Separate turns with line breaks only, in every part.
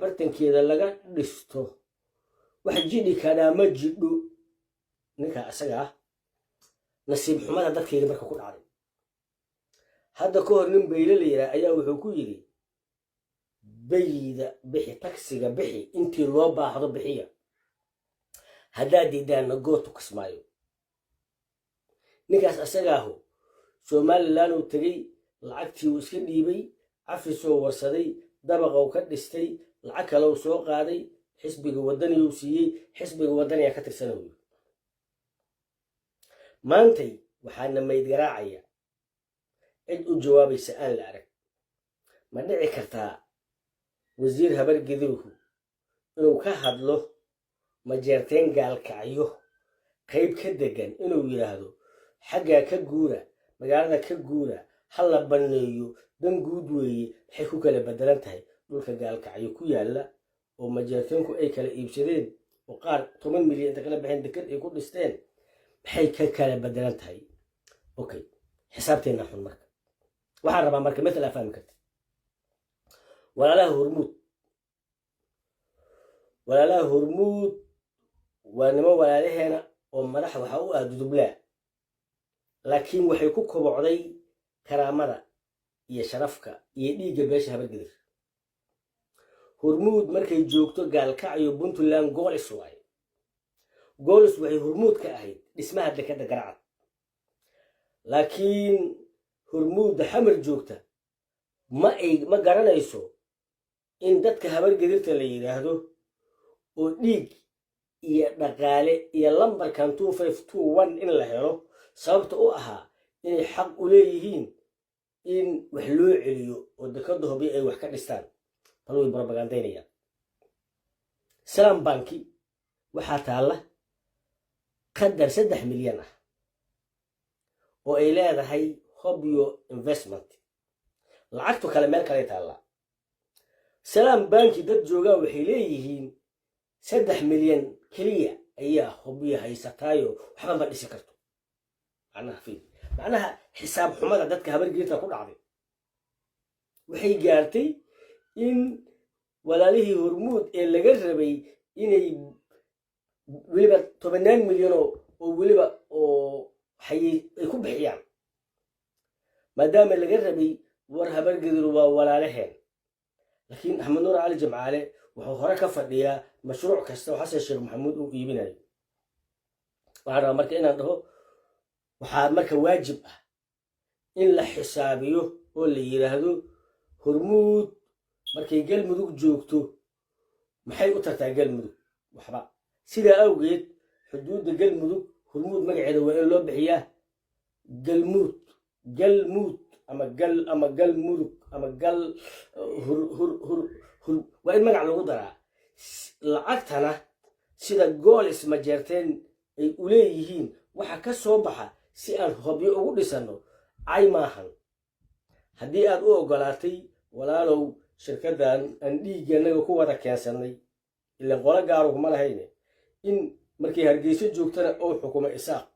برتن كذا لقى دستو واحد جيني كان مجدو نكا أسجع نصيب حماده dadkayga marka ku dhacday hadda ka hor nin beylaleeyahay ayaa wuxuu ku yiri bayda bixi taksiga bixi intii loo baahdo bixiya hadaa diidaan gooto kasmaayo ninkaas asagaahu Somaliland uu tagay lacagtii uu iska dhiibay afisoo warsaday dabaqa uu ka dhistay lacag kale uu soo qaaday xisbiga wadani uu siiyay xisbiga wadani ka tirsanay maantay waxaana mayd garaacaya cid u jawaabaysa aan la arag ma dhici kartaa wasiir habar gidiruhu inuu ka hadlo ma jeerteen gaalkacyo qayb ka degan inuu yiraahdo xagga ka guura magaalada ka guura hal la baneeyo dan guud weeye waxay ku kala bedelan tahay dhulka gaalkacyo ku yaala oo ma jeerteenku ay kala iibsadeen oo qaar 10 milyan inta kala bixin dekad ay ku dhisteen maxay ka kala bedelan tahay okay xisaabteena xun marka waxaan rabaa marka mesela fahmi kartid walaalaha hormuud waa nimo walaalaheena oo madax waxa u aad dublaa laakiin waxay ku kobocday karaamada iyo sharafka iyo dhiigga beesha habargidir hormuud markay joogto gaalkacyo Puntland goolis waay goolis waxay hormuud ka ahayd dhismaha dekada garacad laakiin hormuud xamar joogta ma garanayso in dadka habargidirta la yiraahdo oo dhiig iyo dhaqaale iyo lambarkan 2521 in la helo sababta u ahaa inay xaq u leeyihiin in wax loo celiyo oo dekada hubi ay wax ka dhistaan talooyin propagandaynaya Salam Banki waxa taala qadar 3 milyan ah oo ay leedahay hobyo investment lacagtu kale meel kale taala Salam Banki dad jooga waxay leeyihiin 3 milyan kaliya ayaa hobyo haysataayo waxba ma dhisi karto macnaha xisaab xumada dadka habargeerta ku dhacday waxay gaartay in walaalihii hormuud ee laga rabay inay waliba 10 milyan oo waliba oo ay ku bixiyaan maadaama laga rabay war habargeedu waa walaalaheen laakiin Axmed Nuur Cali Jamcaale wuxuu hore ka fadhiyaa mashruuc kasta oo Xasan Sheekh Maxamuud uu iibinayo waxaan markaa inaan dhaho waxaa markaa waajib ah in la xisaabiyo oo la yiraahdo hormuud markay galmudug joogto maxay u tartaa galmudug waxba sida awgeed xuduudda galmudug hormuud magaceeda waa in loo bixiyaa galmud ama galmudug ama gal waa in magac lagu daraa lacagtana sida goolis ma jeerteen ay u leeyihiin waxa ka soo baxa si aan hobyo ugu dhisano ay maahan haddii aad u ogolaatay walaalow shirkadan aan dhiiganaga ku wada keensanay ila qola gaar kuma lahayne in markay Hargeysa joogtana oo xukumo isaaq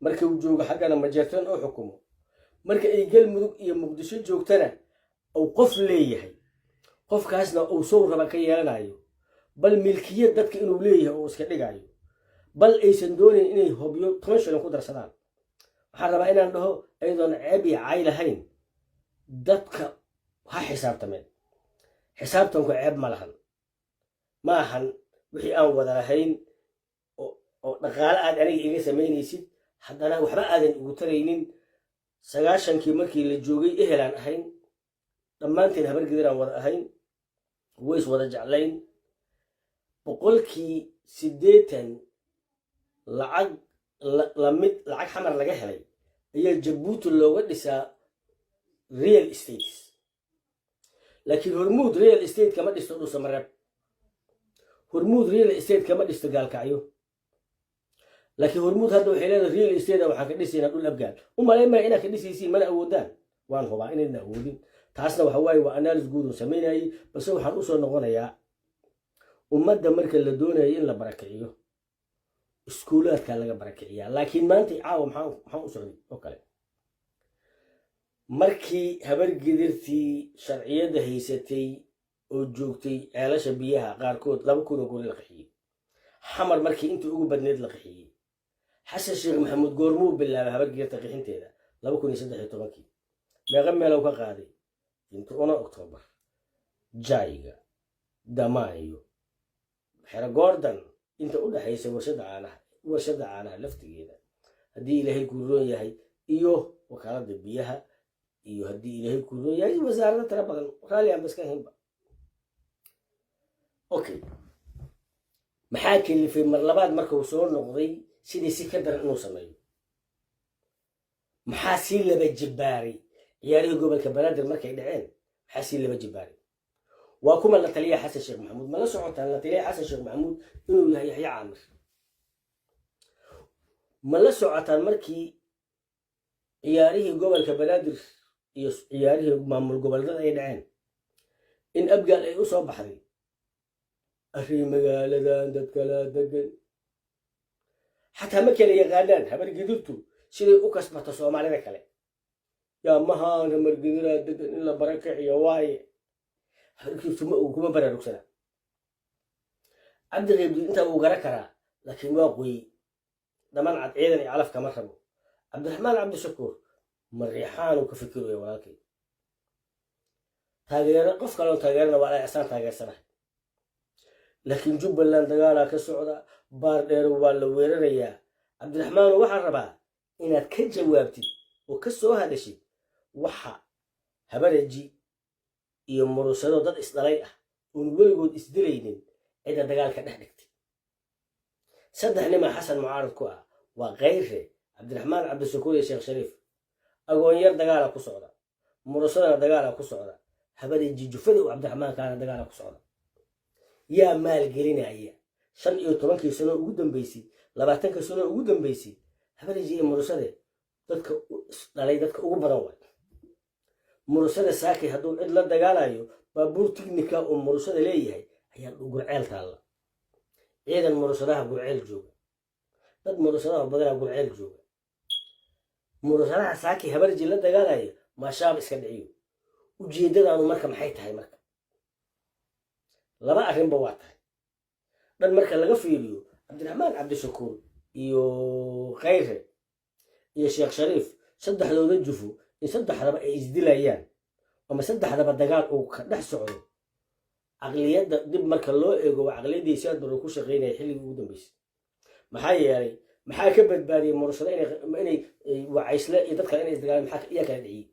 markay uu joogo xaqana ma jeerteen oo xukumo marka ay galmudug iyo muqdisho joogtana oo qof leeyahay qofkaasna uu soo raba ka yeelanayo bal milkiyad dadka inuu leeyahay oo iska dhigayo bal aysan doonin inay hobyo 10 shilin ku darsadaan waxaan rabaa inaan dhaho aydoon ceeb iyo cay lahayn dadka ha xisaabtameen xisaabtanku ceeb ma lahan ma ahan wixii aan wada lahayn oo dhaqaale aad aniga iga sameynaysid haddana waxba aadan ugu taraynin 9kii markii la joogay ehelaan ahayn dhammaanteen habargediraan wada ahayn ways wada jeclayn boqolkii 80 lacag xamar laga helay ayaa Jabuuti looga dhisaa real estate laakiin hormuud real estate kama dhisto Dhuusamareeb hormuud real estate kama dhisto gaalkacyo laakiin hormuud hadda waxay leedahay real estate waxa ka dhisaynaa dhul abgaal umaleemaa inaad ka dhisaysiin mana awoodaan waan hubaa inayna awoodin taasna waxa waaye waa analysis guud oo sameynayay balse waxaan u soo noqonayaa ummadda marka la doonayo in la barakiciyo iskuulaadka laga barakiciyaa laakiin maanta caawa maxaan u socday oo kale markii habargedirtii sharciyada haysatay oo joogtay ceelasha biyaha qaarkood 2,000 guri la qaxiyey xamar markii intii ugu badneed la qaxiyey xasan sheekh maxamuud goormuu bilaabay habargeerta qixinteeda 2013 meeqa meelow ka qaaday inta 1 Oktoobar jayga damaayo xero Gordon inta u dhaxaysa warshada caanaha laftigeeda haddii ilaahay ku roon yahay iyo wakaalada biyaha iyo haddii ilaahay ku roon yahay wasaaradda tara badan raali aan iska hinba okay maxaa kelifay mar labaad marka uu soo noqday sidii si ka daran inuu sameeyo maxaa si laba jibaaray ciyaarihii gobolka banaadir markay dhaceen maxaa si laba jibaaray waa kuma la taliya xasan sheekh maxamuud ma la socotaan la taliya xasan sheekh maxamuud inuu yahay Yaxya Caamir ma la socotaan markii ciyaarihii gobolka banaadir iyo ciyaarihii maamul goboleedada ay dhaceen in abgaal ay u soo baxday arrin magaaladan dadka la degan xataa ma kala yaqaanaan habar gidurtu siday u kasbato Soomaalida kale yaa mahaan habar gidura degan in la barakaciyo waaye harkiisu ma kuma baraarugsana cabdi qeybdi inta uu gara karaa laakiin waa qoy dhamaan cad ciidan iyo calaf kama rabo cabdiraxmaan cabdishakuur mariixaan uu ka fikiraya walaalkay taageero qof kale oo taageerana waa ay asaan taageersanahay laakiin Jubbaland dagaala ka socda baar dheer waa la weerarayaa cabdiraxmaan waxaan rabaa inaad ka jawaabtid oo ka soo hadashid waxa habaraji iyo murusado dad isdalay ah oo weligood isdilaynin cida dagaalka dhex dhigtay saddex nima xasan mucaarad ku ah waa Khayre cabdiraxmaan cabdishakuur iyo sheekh shariif agoon yar dagaala ku socda murusada dagaala ku socda habaraji jufada oo cabdiraxmaan kaana dagaala ku socda yaa maal gelinaya 15 sano ugu dambeysay 20 sano ugu dambeysay habaraji iyo murusade dadka dhalay dadka ugu badan way murusada saaki hadduu cid la dagaalayo baabuur tiknika oo murusada leeyahay ayaa gurceel taala ciidan murusadaha gurceel jooga dad murusadaha badan gurceel jooga murusadaha saaki habaraji la dagaalayo ma shaab iska dhiciyo ujeedadaanu marka maxay tahay marka laba arrinba waa tahay dhan marka laga fiiriyo cabdiraxmaan cabdishakuur iyo Khayre iyo sheekh shariif saddexdooda jufo in saddexdaba ay isdilayaan ama saddexdaba dagaal uu ka dhex socdo aqliyada dib marka loo eego waa aqliyadii siyaad baro ku shaqeynay xilligii ugu dambeysay maxaa yeelay maxaa ka badbaadiyay murashada inay wacaysle iyo dadka inay isdagaalaan maxaa iyaa kala dhiciyay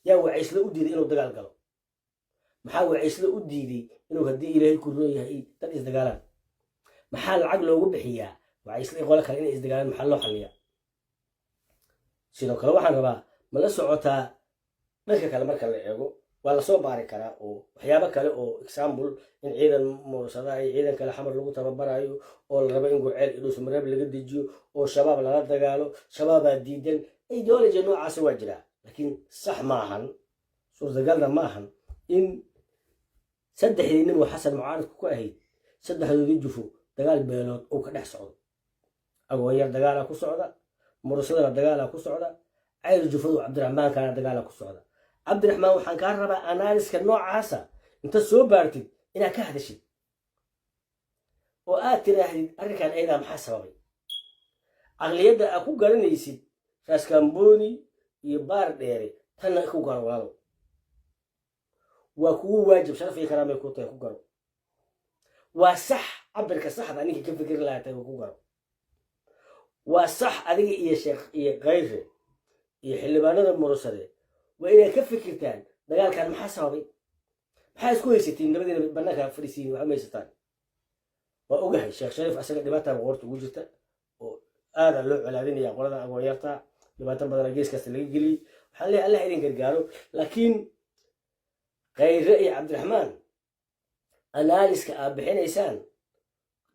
yaa wacaysle u diiday inuu dagaal galo maxaa wacaysle u diiday inuu haddii ilaahay ku roon yahay dad isdagaalaan maxaa lacag loogu bixiyaa wacaysle qolo kale inay isdagaalaan maxaa loo xalliyaa sidoo kale waxaan rabaa ma la socotaa dhanka kale marka la eego waa la soo baari karaa oo waxyaabo kale oo example in ciidan murasada ay ciidan kale xamar lagu tababarayo oo la rabo in gurceel idus mareeb laga dejiyo oo shabaab lala dagaalo shabaabaa diidan ideology noocaas waa jira laakiin sax maahan suurtagalna maahan in saddexdii nin oo xasan mucaaradku ku ahayd saddexdoodii jufo dagaal beelood uu ka dhex socdo agoon yar dagaala ku socda murasadana dagaala ku socda cayr jufadu cabdiraxmaan kaana dagaala ku socda cabdiraxmaan waxaan kaa rabaa analyska noocaasa inta soo baartid inaad ka hadashid oo aad tiraahdid arrinkan aydaa maxaa sababay aqliyadda aad ku garanaysid raaskambooni iyo baar dheere tanna ku garo walaalow waa kugu waajib sharaf iyo karaamay ku tahay ku garo waa sax cabirka saxda ninka ka fikir lahaa tahay ku garo waa sax adiga iyo sheekh iyo Khayre iyo xildhibaanada murasade waa inaad ka fikirtaan dagaalkan maxaa sababay maxaa isku haysatiin nabadina bannaanka fariisiin waxa maysataan waa ogahay sheekh shariif asaga dhibaatada qoorta ugu jirta oo aad loo colaadinaya qolada agoon yarta dhibaato badan gees kasta laga geliyay waxaan leeyahay Allah idin gargaaro laakiin Khayre iyo cabdiraxmaan analyska aad bixinaysaan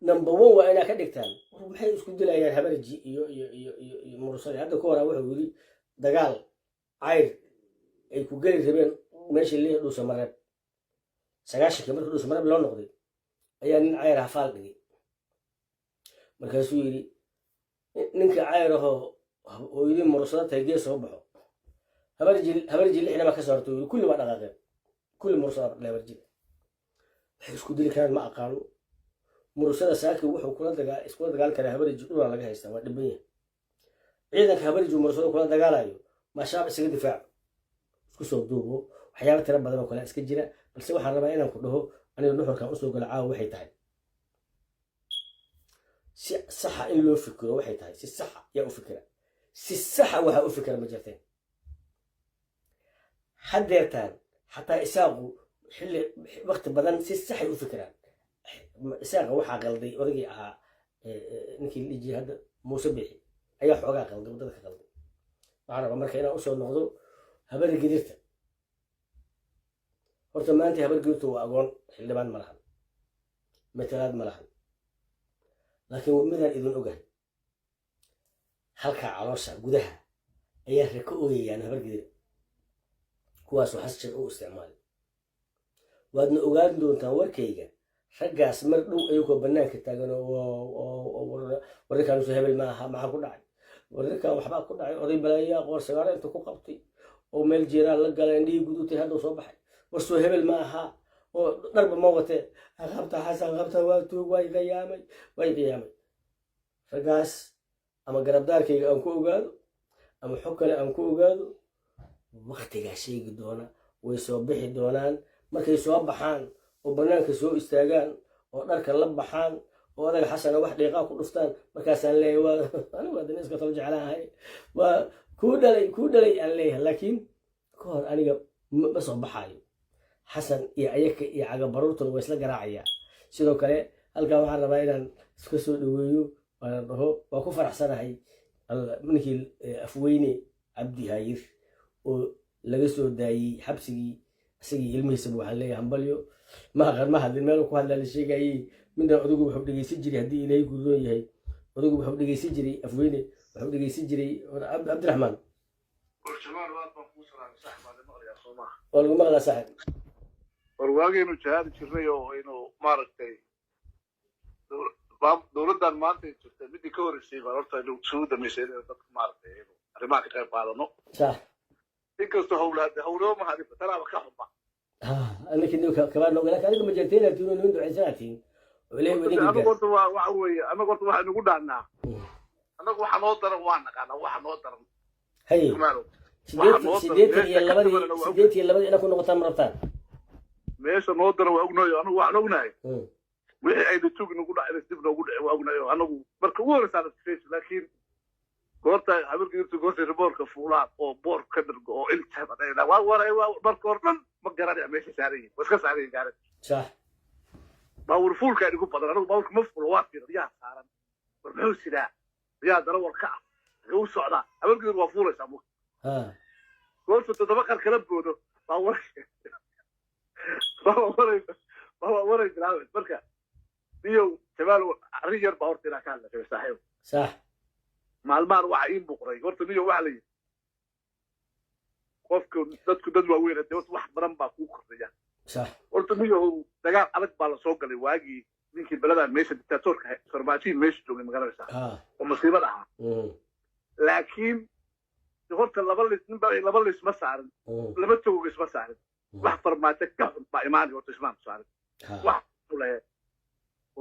number 1 waa inaad ka dhigtaan maxay isku dilayaan habaraji iyo murasade hadda ku hore wuxuu yiri dagaal cayr ay ku geli rabeen meesha leeyahay dhuusa mareeb 9 markii dhuusa mareeb loo noqday ayaa nin cayr hafaal dhigay markaasuu yiri ninka cayr oo yiri murasada taagee soo baxo habarji lixna ma ka soo hortay kulli waa dhaqaaqeen kulli murasada habaraji waxay isku dili karaan ma aqaano murusada saaki wuxuu iskula dagaal karaa habariji dhulaa laga haystaa waa dhiban yahay ciidanka habariji murusada kula dagaalayo ma shaab isaga difaaco isku soo duubo waxyaaba tira badan oo kale iska jira balse waxaan rabaa inaan ku dhaho aniga nuxurkan usoo gala caawa waxay tahay si saxa in loo fikiro waxay tahay si saxa yaa u fikira si saxa waxaa u fikira ma jirteen haddeertaan xataa isaaqu xilli waqti badan si saxay u fikiraan isaaqa waxaa qalday odagii ahaa ninkii la jiray hadda muuse bixi ayaa xoogaa qalday waddada ka qalday waxaan rabaa marka inaan usoo noqdo habari gidirta horta maanta habar gidirta waa agoon xildhibaan ma lahan matalaad ma lahan laakiin midaan idin ogahay halkaa caloosha gudaha ayaa raka ooyayaan habar gidir kuwaasoo xasjir u isticmaalay waadna ogaan doontaan warkayga raggaas mar dhow ayagoo bannaanka taagan warrinkan usoo hebel maaha maxaa ku dhacay warrinkan waxbaa ku dhacay oday balaayaa qoor sagaaro inta ku qabtay oo meel jiiraan la galay indhihii gudutay hadduu soo baxay war soo hebel ma aha oo dharba ma watee qabta xasan qabta waa tuug way qiyaamay raggaas ama garabdaarkayga aan ku ogaado ama xog kale aan ku ogaado waqtigaa sheegi doona way soo bixi doonaan markay soo baxaan oo bannaanka soo istaagaan oo dharka la baxaan oo odaga xasana wax dhiiqaa ku dhuftaan markaasaan leeyahay anigu haddana iska talo jeclaahay waa kuu dhalay aan leeyahay laakiin ka hor aniga ma soo baxaayo xasan iyo ayaka iyo cagabaruurtuna waa isla garaacayaa sidoo kale halkaa waxaan rabaa inaan iska soo dhaweeyo waana dhaho waa ku faraxsanahay ninkii afweyne cabdi haayir oo laga soo daayey xabsigii isagii ilmihiisaba waxaan leeyahay hambalyo ma hadlin meel ku hadlaa la sheegayey midna odagu wuxuu dhegeysan jiray haddii ilaahay gudoon yahay odagu wuxuu dhegeysan jiray afweyne wuxuu dhegeysan jiray cabdiraxmaan waa lagu maqlaa saaxib
war waagaynu jihaadi jirnay oo aynu maaragtay dowladdan maanta ay jirtay midii ka horreysay baan horta aynu isugu damaysay inaynu dadka maaragtay aynu arrimaha ka qayb qaadano
sax
inkastoo howloo mahadifa tanaaba ka xunba
كمان لو قالك أنا مجلتين تقولون من دعاء سنتين وليه وليه
أنا قلت أنا قلت واحد نقول عنا أنا قلت حنوضر وانا أنا واحد نوضر
هي سديتي يلا بدي أنا كنا قطع مرتان
ماشي نوضر وأغنى أنا واحد أغنى وحي أيد تشوف نقول على استبنا نقول وأغنى أنا بركور صارت فيش لكن قلت عمل قلت قلت ربورك فولاد أو بورك كدر أو إلت هذا ورا بركور ما قرر ماشي ساري بس كساري قارن
صح
باور فول كان يقول بدل أنا باور مفول واقف يا سارن برنوس لا يا درور كعب هو صعدا عمل قلت وفول يسموه قلت تتبقى الكلام بودو باور باور يدراوي بركة ديو تبالو ريجر باور تلا كان في صحيح
صح
maalmahan waxa ii muuqday horta niyo waxa la yidhi qofka dadku dad waaweyn ah wax badan baa kuu kordhaya horta niyo dagaal adag baa la soo galay waagii ninkii baladan meesha dictatorka farmaajiin meesha joogay magaalada oo musiibada ahaa laakiin horta laba lis ma saarin laba toog isma saarin wax farmaajo ka xun baa imaanay horta ismaan saarin wax leeyahay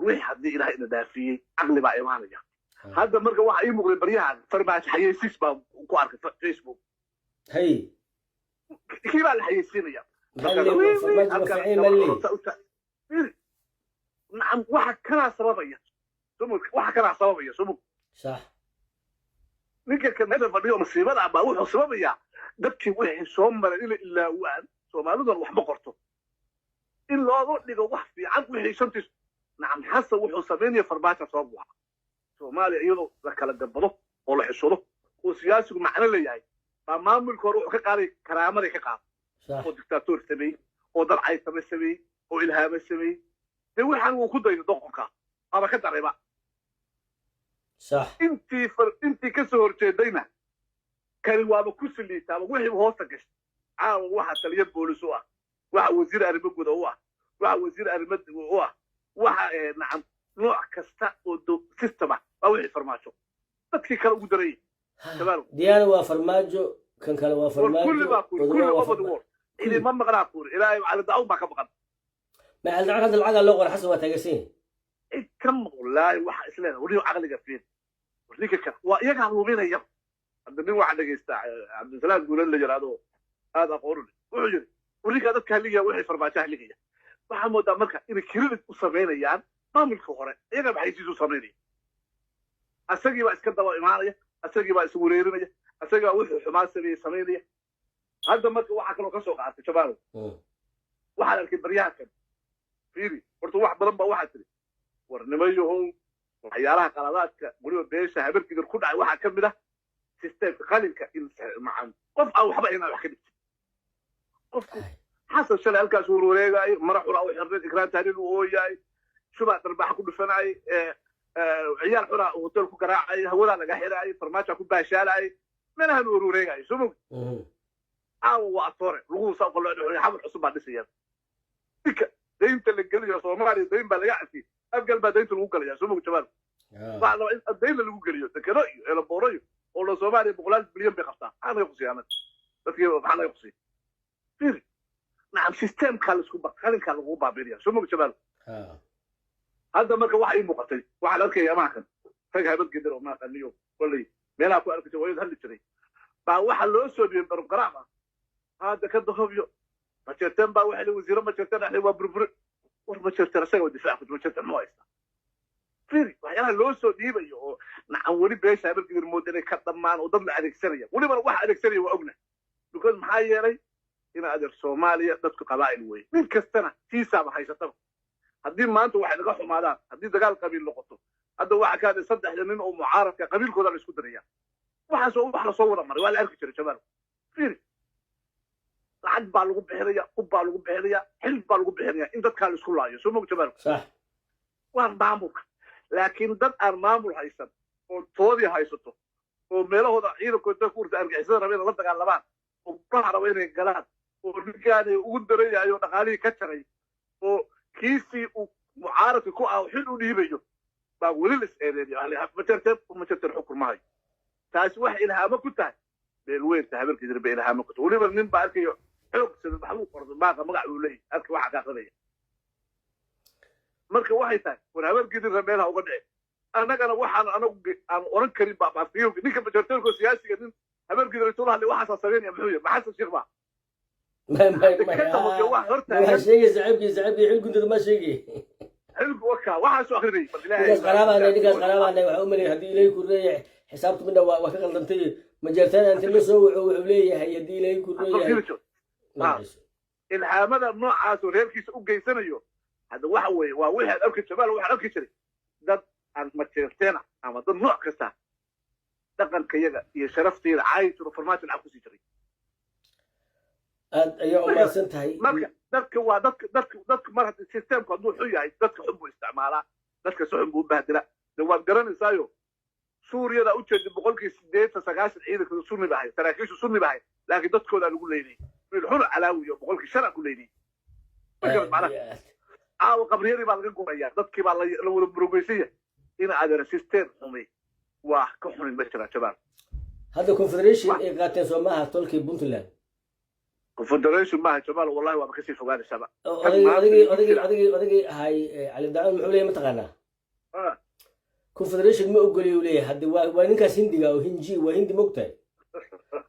wixii haddii ilaahay ina dhaafiyey caqli baa imaanaya هذا مرة واحد يمغري بريان فرماش حيسيس با كو ارك فيسبوك
هي
كيف على حيسين يا نعم واحد كان سببيا سمك واحد كان سببيا سمك
صح
نيجي كان هذا فيديو مصيبه با و سببيا دبكي وحي سومر الا وان سومالدون wax ma qorto in loogu dhigo wax fiican wixii shantis nacam xasan wuxuu sameeyay farmaajo soo buuxa Soomaaliya iyadoo la kala gabado oo la xishoodo oo siyaasigu macna leeyahay ba maamulka hore wuxuu ka qaaday karaamada ka qaad oo dictator sameeyay oo dal ay sameeyay oo ilhaam sameeyay de waxaan uu ku daydo doqonka aba ka dareeba
صح
intii ka soo horjeedayna kali waaba ku siliita wixii hoosta gashay caawa waxa taliya booliis u ah waxa wasiir arrimo guud u ah waxa wasiir arrimo u ah waxa nacam nooc kasta oo system أو فرماجو تذكر كلام قدري تمام
ديانا وفرماجو كان كلام وفرماجو
كل ما أقول كل ما بدور إلى ما مغرقور إلى على دعوة ما كبقى
ما عندك هذا العقل لو حسب ما تاجسين
كم والله واحد اسلام وليه عقلك فين وليك كان وياك عمومين يا عندنا واحد دغيستا عبد السلام يقول لي جرادو هذا قورن وحجر وليك هذا كهليا وحي فرماجه هليا waxa moodaa marka inay kirid u sameynayaan maamulka hore iyaga maxay sii sameynayaan asagii baa iska daba imaanaya asagii baa isu wareerinaya asagii baa wuxuu xumaan sameynaya hadda marka waxa kale oo ka soo qaatay shabaab waxa la arkay baryahan fiiri horta wax badan baa waxa tiri warnimayo waxyaalaha qaladaadka guriga beesha habarkiga ku dhacay waxa kamid ah systemka qalinka in macaan qof aan waxba inaan wax ka dhigto qofku حصل شل هالكاس ورويجاي مرح وراء وحرد إكران تهريل وهوياي شو بعد ربح كل فناي عيال حراء وطول كراعي هولا لقاحيراي فرماتش أكون باشالاي من هالورويجاي شو مو وأطوري رؤوس أقول له يحاول حسب بعد السيارة ديك دين تلقى يا صومالي دين بلقعتي أبقى البدين تلقى يا شو مو كمان بعد الدين اللي لقى لي تكرأي إلى بوري ولا صومالي بقولات بليون بخطأ أنا يقصي أنا بس أنا يقصي فيري نعم سيستم خالص خالص كان هو بابيريا شو مو شباب هذا مركب واحد مقتل واحد أركي يا معكن فجأة بتقدر وما قال قال لي ميلا أكو أركي جويد هل تري واحد لو سوي بالقرامة هذا كده خبيو ما شرتن واحد وزير ما شرتن إحنا وبربر وما شرتن سوى دفاع ما شرتن مويس فيري وحيانا لو سوي دي بيو نعوري بيش هبل كبير مودني كتمان وضم عليك سرية ولي مرة واحد عليك سرية وأبنه لكن محيري ina adeer Soomaaliya dadku qabaa'il way mid kastana tiisaba haysataba hadii maanta waxa laga xumaadaan hadii dagaal qabiil noqoto hadda waxa ka dhigay saddex nin oo mucaaradka qabiilkooda la isku daraya waxa soo wax la soo wada maray waa la arki jiray shabaab fiir lacag baa lagu bixinaya qub baa lagu bixinaya xilb baa lagu bixinaya in dadka la isku laayo soo ma shabaab
صح
waa maamul laakiin dad aan maamul haysan oo toodi haysato oo meelahooda ciidankooda ku urta argixisada rabeen la dagaalamaan oo baa rabeen inay galaan ورجعني ودري أيوة نقالي كتري وكيسي ومعارف كو أو حلو نيبيو بقول الإسئلة يعني مترتب ومترتب حكر معي تاسوح إلها ما كنت بالوين تهبل كده بإلها ما كنت ولي برنين بعرف حلو سبب حلو فرض ما قمع ولي أرك واحد آخرية مركب واحد ثاني ونهبل كده رميلها وقدعي أنا واحد أنا أورك كريم بعرف فيهم نيك مترتب كو سياسي كده هبل كده رتولها اللي واحد صارين يا محوية ما حسب شيء ما
ما شيء زعبي حلو كنت ما شيء
حلو وكا واحد سو اخري
ناس قرابه ناس قرابه انا عمري هدي لي كوري حسابته منه وكقلدنتي ما جرتان انت ما سو وحوليه هيدي لي كوري
الحامده نوعاas reerkiisa u geysanayo hada waxa weey waa wixii aad arki shabaal waxa arki jiray dad aan ma jeerteena ama dad nooc kasta dhaqankayaga iyo sharafteeda caayir farmaajo aan ku sii jiray
أيوة ما سنتهي.
dadka waa dadka mar hadii systemku haduu xun yahay dadka xun buu isticmaalaa dadka suxun buu bahdila waad garanaysayo Suuriyada u jeedin 80-90 ciidanka sunni bahay saraakiishu sunni bahay laakiin dadkooda lagu leeyahay mid xun calaawiyo 100% ku leeyahay marka macnaha aaw qabriyadii baa laga go'aya dadkii baa la wada burogeysiya in adeer system xumay waa ka xunin ma jira shabaab
هذا confederation ee qaateen Soomaha tolkii Puntland
confederation ما جمال والله وما كسي فوقان السبع
أدقي هاي على الدعم محولية متقنة confederation ما أقول يوليه هذا وينك هندي أو هندي وهندي مقتل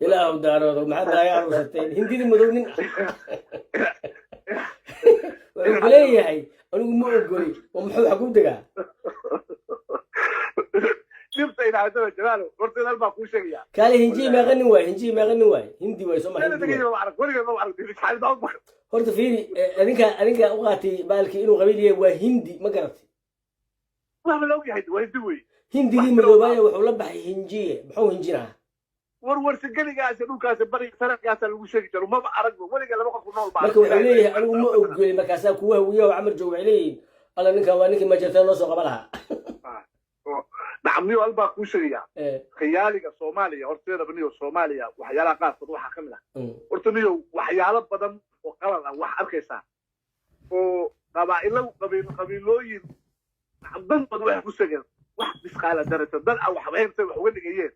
إلى أو دارو ما حد يعرف ستين هندي دي مدونين ويقولي هاي أنا ما أقولي ومحول حكوم دقا
نبت إلى هذا جماله ورتنا الباقو شيء
قال هندي ما غني واي هندي ما غني واي هندي واي سمع
أنا دقيقة ما أعرف ولا ما أعرف في حال ضعف
هرت فيني أنك أوقاتي بالك إنه قبيلي وهندي ما قرأتي
ما لو يهدي ويدوي
هندي دي مدوباية وحول بحي هنجية محو هنجينا
ور سجلي قاعد أقول كاس بري سنة قاعد أقول شيء ترى ما بعرف ولا قال ما أقول نول بعرف
لكن عليه أنا ما أقول مكاسب كوه وياه وعمر جو عليه الله نك وانك ما جت نص قبلها
نعم نيو ألبا كوشريا خيالي الصومالية ورتنا بنيو الصومالية وحيالا قاس وضوحها كاملة ورتنيو وحيالا بدن وقلنا وحركيسا وقبائل قبيلوين عبدن بدوها كوشريا واحد بسقالة درجة دل أو حبايب سوي وين جايين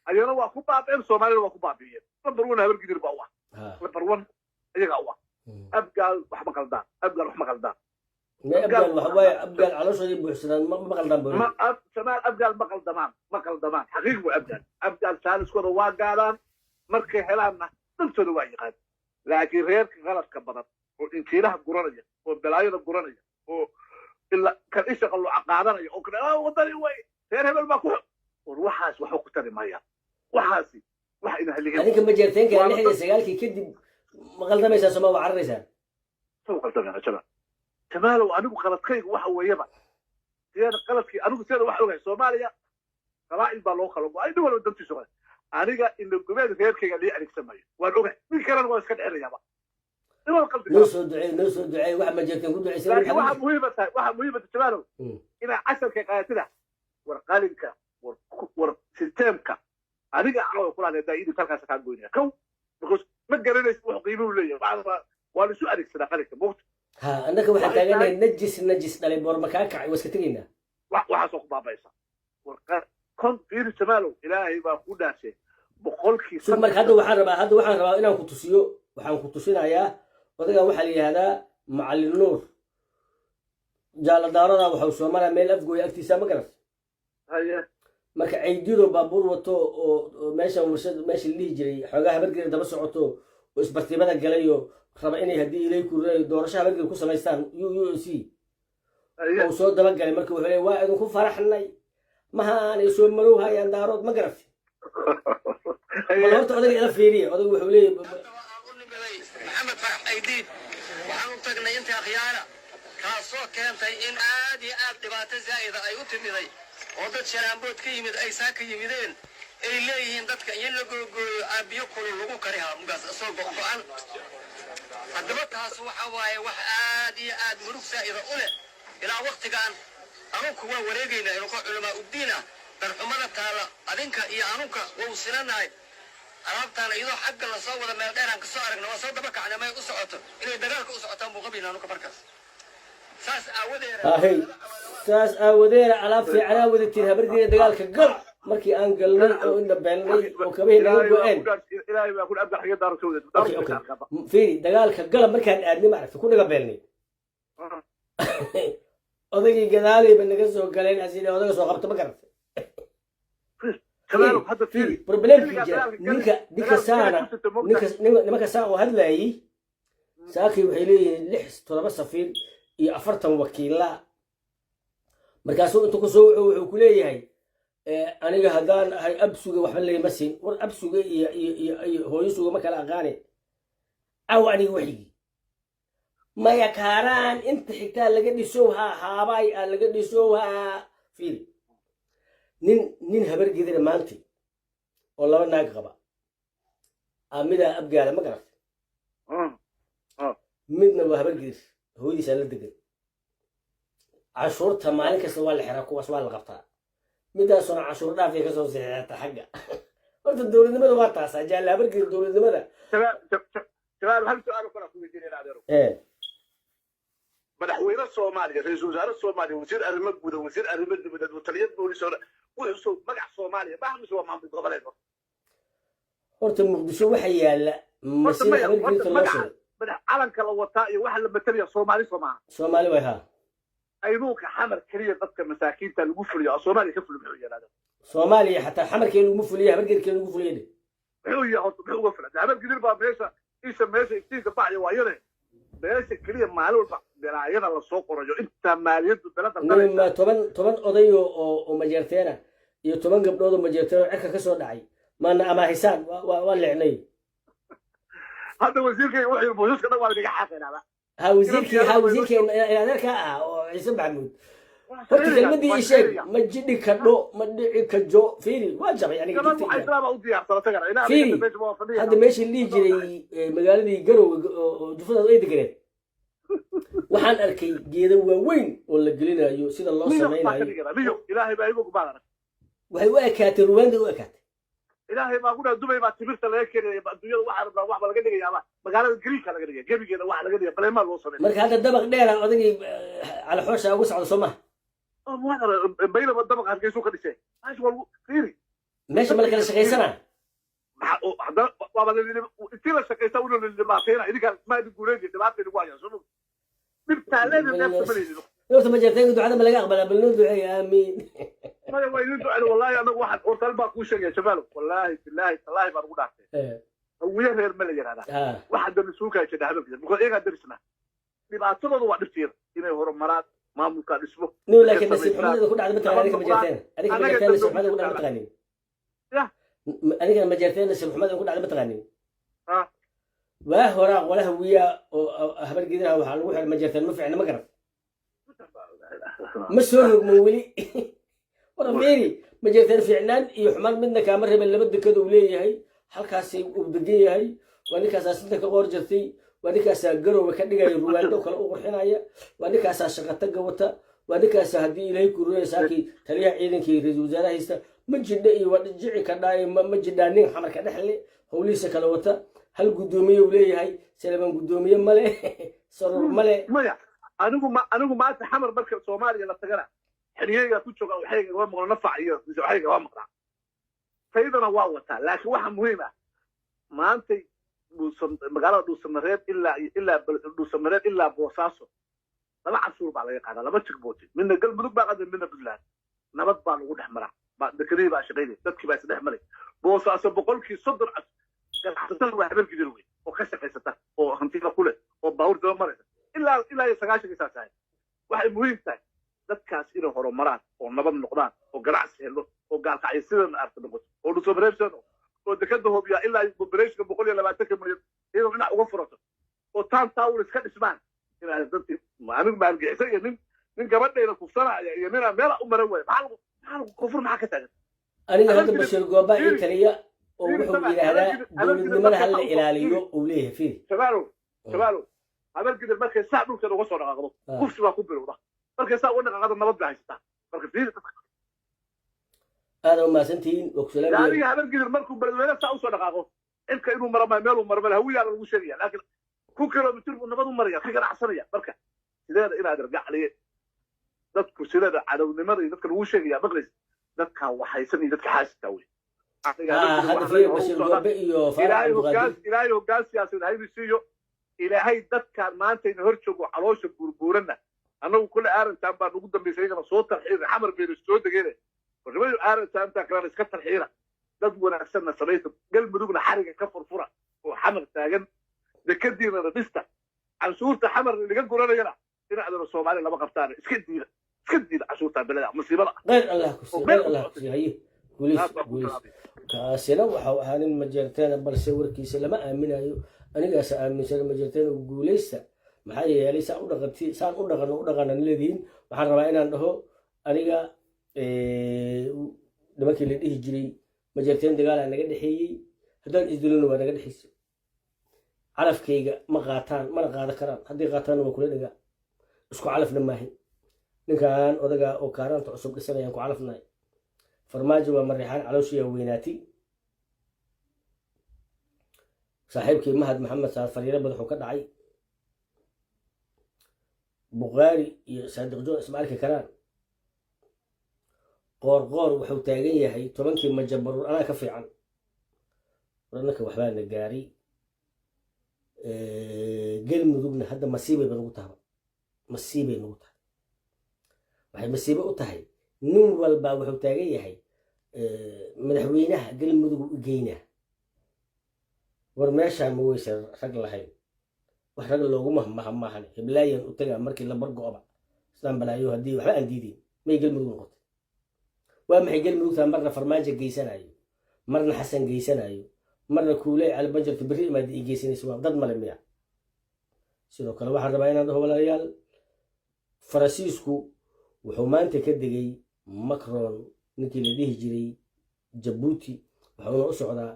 أيانا وأخوبا بين الصومالية وأخوبا بين نمبرون هبل كتير بوا نمبرون أيها هو أبقى رح مقلدان أبقى رح مقلدان
ما أبقال وحواي أبقال على شو يبغى يحسن ما قلدم بقول
ما شمال أبقال ما قلدمان حقيقة أبقال ثالث كذا واقعان مركي حلامنا نمتلوا واجهات لكن غير غلط كبرت وإنتيلها قرانية وبلايين قرانية إلا كان إيش قالوا عقادنا وكنا وضري وين غير هبل ما كون وروحاس وحق تاني مايا وحاسي وحنا اللي
هذيك مجرتين كان نحن سجالك كده ما قلدم يسا سما وعرسان
سو قلدم يا شباب شمال وأنا بقلت كي وحوا يبا سيانا قلت كي أنا بسيانا وحوا سوماليا قبائل بالو خلوا أي دول ودمتي سوماليا أنا إن الجماعة غير كي اللي أنا سمايا وأنا من كلام واسكت عريا بقى
نوصل دعاء واحد ما جاك نقول دعاء
لكن واحد مهمة الشمال إلى 10 كقاتلة ورقالك ورسيستمك أنا أقول كل هذا دايد تلقى سكان بيني كم بخص ما تقرأنا اسمه قيمة ولا بعض وأنا شو أدرك صدقك موت
ها أنك واحد تاني نجس دالي بور مكاك واسكتينا
واحد سوق بابا يسا ورقال كنت في الشمال إلهي ما كنا شيء بقولك
ثم هذا واحد ربا إنا كنتسيو وحن كنتسينا يا وذا واحد هذا معلم النور جال دارنا وحو سومالا ميل أفقو يأكتسا مقرس
هيا
marka ay diido baabuur wato oo meesha li jiray xogaha bargeeda daba socoto oo isbartiimada galayo raba inay hadii ilay ku doorasho bargeeda ku sameystaan UUC oo soo daba galay marka wuxuu leeyahay waa idin ku faraxnay mahaan ay soo marow hayaan daarood ma garaf horta odaga ila fiiriyo odaga wuxuu leeyahay
maxamed farax aydiid waxaan u tagnay inta khiyaara kaasoo keentay in aad iyo aad dhibaato zaa'ida ay u timiday oo dad sharaambood ka yimid ay saaka yimideen ay leeyihiin dadka in la googooyo aabiyo kulul lagu karihaa mugaas asoo go'an haddaba taas waxa waaye wax aad iyo aad murug saa'ida u leh ilaa waqtigan anunku waa wareegayna inuu ka culamaa uddiin ah darxumada taala adinka iyo anunka waa u sinanahay alaabtaan iyadoo xagga la soo wada meel dheeraan ka soo aragna waa soo daba kacna may u socoto inay dagaalka u socotaan buu qabayna anunka markaas saas aawadeena alaab fiicanaa wadatiin habargeeda dagaalka gal markii aan galnay oo indha beelnay oo kabahii naga go-een fiiri dagaalka gala markaan aadnay maaragta ku naga beelnay odagii gadaaleyba naga soo galeen asile odaga soo qabta ma garata problemkii jira nimanka saa oo hadlayay saakii waxay leeyihiin 6-7 safiir iyo 40 wakiila markaasuu inta ku soo wuxuu ku leeyahay aniga haddaan ahay absuga waxba leeyma siin war absuga iyo hooyisuga ma kala aqaane aw aniga waxigii maya kaaraan inta xigtaa laga dhisow haabay laga dhisow fiiri nin habar gedira maanta oo 2 naag qaba amida abgaala ma garata midna waa habar gedir hooyadiisa la degan cashuurta maalin kasta waa la xiraa kuwaas waa la qabtaa midaasuna cashuur dhaafay ka soo saxiixata xagga horta dowladnimada waa taasaa jaalla habar gedir dowladnimada
shabaab hal su'aal kala ku weydiinayna adeero madaxweyne Soomaaliya ra'iisul wasaare Soomaaliya wasiir arrimo guud wasiir arrimo dibadda taliyad booliis wuxuu magac Soomaaliya baaxmis waa maamul goboleed
horta muqdisho waxa yaala masiir habar gedir loo sheegay
madax calanka la wataa iyo waxa la matalaya Soomaali
way ha
aynuuka xamar kaliya dadka masaakiinta lagu fuliyo Soomaaliya ka fuliyo wuxuu yiraahdaa
Soomaaliya xataa xamarkeenu ugu fuliyo habar gedirkeenu ugu fuliyo
wuxuu yahay wuxuu uga fuliyo habar gedir baa meesha istiinka baayo waayane meesha kaliya maalin walba dalaayada la soo qorayo inta maaliyadu dalada
ma toban oday oo majeerteena iyo 10 gabdhood oo majeerteena cirka ka soo dhacay maana ama hisaan waa leexnay
هذا وزير كي يروح البوزيس كذا ولا بيجي حاقنا
ها وزير أنا كا عيسى محمود قلت كلمتي إيشك ما تجدي كدو ما تدعي كجو فيري واجب يعني فيري هذا ماشي اللي يجري مقال لي قرو جفنا أي دقيقة وحن أركي جيدا وين ولا قلنا يو سيد الله سمعنا
إلهي بيبوك بعدنا
وهي وأكات روان دو أكات
إلهي ما قلنا دبي ما تبرت لكن الدنيا واحد لقى دقيقة يا ما مقالة الجريكة لقى دقيقة جيبي كده واحد لقى دقيقة بلا ما الوصل
مرك هذا الدبق دير أدني على حوشة وسع صمه
ما بينه بالدبق هذا يسوق الشيء ايش والله فيري
ماشي ملك الشقيسنا
هذا بابا اللي تيلا الشقيسة ولا اللي ما فينا إذا كان ما تقولين اللي ما في الواجهة شنو dhibtaa leedahay neefta maleydino
horta ma jirteen ducada ma laga aqbalaa bal noo duceeya aamiin
maya waa idin ducada wallaahi anagu waxaan hortal baa kuu sheegaya shabaalo wallaahi bilaahi tallaahi baan ugu dhaartay hawiye reer ma la yidhahdaa waxaa darisuukaa jira habeenkii because iyagaa darisna dhibaatadooda waa dhibteeda inay horumaraan maamulka dhismo
nin laakiin nasiib xumada ku dhacday mataqaan adiga ma jirteen adiga ma jirteen nasiib xumada ku dhacday mataqaanin adiga ma jirteen nasiib xumada ku dhacday mataqaanin waa horaa qolaha wiya oo habar gidaha waxaa lagu xiray ma jirteen ma fiicna ma garan ma soo rogmo weli wara meeri ma jirteen fiicnaan iyo xumaan midna kaama reeben laba dekad uu leeyahay halkaasay uu degan yahay waa ninkaasaa sinta ka qoor jirtay waa ninkaasaa garowga ka dhigaya ruwaando kale u qurxinaya waa ninkaasaa shaqataga wata waa haddii ilaahay ku runay saakii taliyaha ciidankii ra'iisul wasaaraha haysta ma jidha iyo waa jici ka dhaay ma jidhaa nin xamarka dhexle howlihiisa kale wata hal guddoomiye uu leeyahay salaman guddoomiye male sarur male
maya anigu maanta xamar marka soomaaliya la tagana xeriyeyga ku jooga waxayga waa maqla nafac iyo waxayga waa maqla taydana waa wataa laakiin waxa muhiim ah maantay magaalada dhuusamareed ilaa boosaaso laba cashuur baa laga qaadaa laba jigbooti midna galmudug baa qaaday midna puntland nabad baa lagu dhex maraa dekedihii baa shaqaynay dadkii baa isdhex maray boosaaso 30% ganacsatada waa habeenkii jir wey oo ka shaqaysata oo hantiga ku leh oo baawur daba maraysa ilaa 90 saacadood waxay muhiim tahay dadkaas inay horumaraan oo nabad noqdaan oo ganacsi helo oo gaalkacyo sidan arka noqoto oo dhuusamareed oo dekada hoobiya ilaa operation 120 milyan iyadoo dhinac uga furato oo taan taawul iska dhismaan inay dadkii anigu baan gixisay iyo nin gabadheeda kufsanaya iyo nina meel u maran way maxaa kufur maxaa ka taagan
aniga hadda bashir gooba iyo taliya oo wuxuu yiraahdaa dowladnimada hal la ilaaliyo uu leeyahay fiir
shabaalo habeenkii markay saa dhulka uga soo dhaqaaqdo kufsi baa ku bilowda markay saa u dhaqaaqdo nabad baa haysata marka fiir
هذا ما سنتين وكسلام
يعني هذا الجدر مركو بلدنا ساعة وصل دقائق إنك إنه مرة ما ماله مرة ما هوية على المشاريع لكن كل كلام بتقول إنه بدو مرة حاجة عصرية بركة إذا إلى هذا رجع عليه ذاتك سيدا على النمر ذاتك المشاريع بغلس ذاتك وحيسني ذاتك حاس توي
هذا فيه بس الجوابي
إلهي وقاس يا سيد هاي بيسيو إلهي ذاتك ما أنت نهرتشوا وعروش بورنا أنا كل أرن تبع نقدم بيسيجنا صوت الحين حمر بين السود كده وجميل أرن تبع كلام إسكت الحيرة dadwana asana sameeyay galmudugna xariga ka furfura oo xamar taagan dekadiina radista cashuurta xamar laga guranayna dhinaca Soomaaliya laba qabtaan iska diida cashuurta balada musiibada
غير الله كسي هي بوليس كاسنا waxa ahaan majeerteen balse warkiisa lama aaminayo aniga aaminsan majeerteen guuleysta maxay yeelay saan u dhaqan leediin waxaan rabaa inaan dhaho aniga nimankii la dhihi jiray majeerteen dagaal aan naga dhaxeeyay haddaan isdilino waa naga dhaxeysay calafkayga ma qaataan mana qaadan karaan haddii qaataan waa kula dhagaa isku calafna maahin ninkan odaga oo kaaranta cusub dhisanayaan ku calafnaay farmaajo waa mariixaan calooshiya weynaatay saaxiibkii mahad maxamed saar fariiro madaxuu ka dhacay buqaari iyo saadiq joon isma arki karaan qoor wuxuu taagan yahay 10kii majabaruur anaa ka fiican warnaka waxbaa na gaaray galmudugna hadda masiibay nagu tahay waxay masiibo u tahay nin walba wuxuu taagan yahay madaxweynaha galmudug u geynaa war meeshaan ma weysan rag lahayn wax rag loogu mahmahan hiblaayan u tagaa markii la bargo'ba islaan balaayo haddii waxba aan diidin may galmudug noqotay waa maxay galmudugta marna farmaajo geysanayo marna xasan geysanayo marna kuuley calbanjarta berri imaad i geysanayso waa dad male miya sidoo kale waxaan rabaa inaan dhaho walaalayaal faransiisku wuxuu maanta ka degay macron ninkii la dhihi jiray jabuuti wuxuuna u socdaa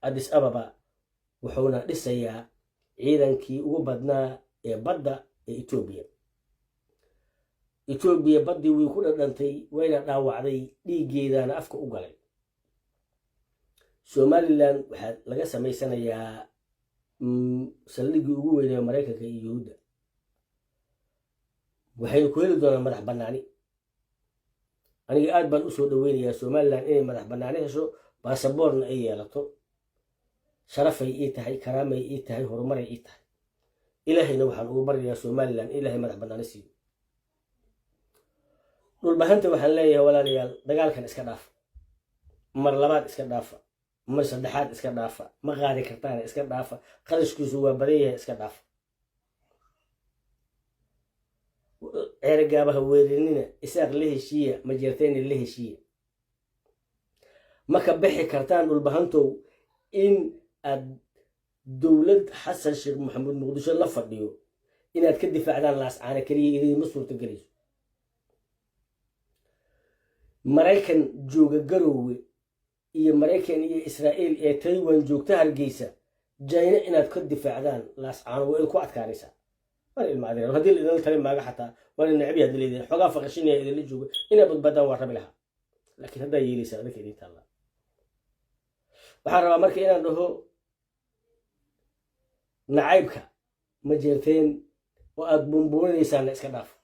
addis ababa wuxuuna dhisayaa ciidankii ugu badnaa ee badda ee etoobiya baddii way ku dhadhantay wayna dhaawacday dhiiggeedana afka u galay somalilan waxaa laga samaysanayaa saldhiggii ugu weynaa maraykanka iyo yuhuudda waxayna ku heli doonaan madax bannaani aniga aad baan u soo dhaweynayaa somalilan inay madax bannaani hesho baasaboorna ay yeelato sharafay ii tahay karaamay ii tahay horumaray ii tahay ilaahayna waxaan ugu baryayaa somalilan ilaahay madax bannaani siiyo dhulbahanta waxaan leeyahay walaalayaal dagaalkan iska dhaafa mar labaad iska dhaafa mar saddexaad iska dhaafa ma qaadi kartaana iska dhaafa qarashkiisu waa badan yahay iska dhaafa ceergaabaha weerinina isaaq la heshiiya ma jeertayna la heshiiya ma ka bixi kartaan dhulbahantow in aad dowlad xasan sheekh maxamuud muqdisho la fadhiyo inaad ka difaacdaan laascaana keliya idinma suurtagelayso maraykan jooga garoowe iyo maraykan iyo israa'iil ee taiwan joogta hargeysa jayna inaad ka difaacdaan laascaana waa ku adkaanaysaa war ilmaadeen haddii la idin tali maaga xataa waa in nacbi hadii leedahay xogaa faqashinaya idinla jooga inaad badbaadaan waa rabi lahaa laakiin haddaa yeelaysaa adinka idin taallaa waxaan rabaa marka inaan dhaho nacaybka ma jeerteen oo aad buunbuuninaysaanna iska dhaafo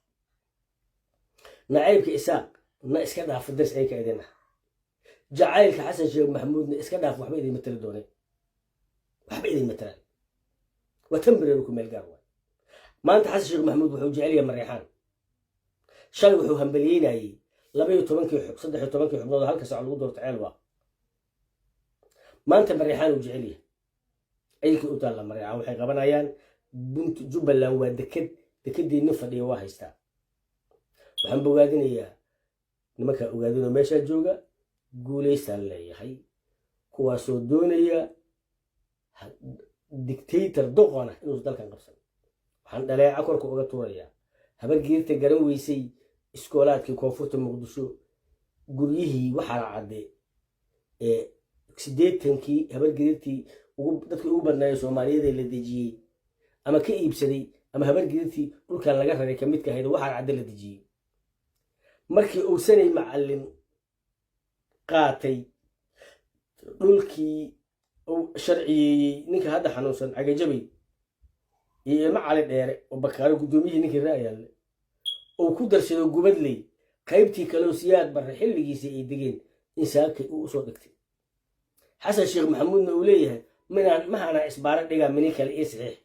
nacaybka isaaq na iska dhaafo dars ay ka idin ah jacaylka xasan sheekh maxamuudna iska dhaafo waxba idin matali dooneen waxba idin matalaan waa temporary ku meel gaar waay maanta xasan sheekh maxamuud wuxuu jecel yahay mareexaan shalay wuxuu hambaliyeynayay 13 xubnood halka saac lagu doorto ceel waa maanta mareexaan uu jecel yahay ayilkii u taalla mareexaan waxay qabanayaan bunt jubbaland waa dekedii nin fadhiya waa haystaa waxaan bogaadinayaa nimankaa ogaadinoo meeshaa jooga guulaystaan leeyahay kuwaasoo doonaya dictator doqona inuusa dalkan qabsan waxaan dhaleeca korka uga tuurayaa habargeerta garan weysay iskoolaadkii koonfurta muqdisho guryihii waxaa cadde ee 80kii habargeertii dadkii ugu badnaayay soomaaliyeed la dejiyey ama ka iibsaday ama habargeertii dhulkan laga raray ka midka ahayd waxaa cadde la dejiyey markii uu sanay macallin qaatay dhulkii uu sharciyeeyey ninka hadda xanuunsan cagajabay iyo ilmo cali dheere oo bakaaro guddoomiyihii ninkii ra'yaale oo ku darsado gubadley qaybtii kaleo siyaad barre xilligiisii ay degeen in saakay uu usoo dhigtay xasan sheekh maxamuudna uu leeyahay mahaanaa isbaaro dhigaa mini kale ii saxiix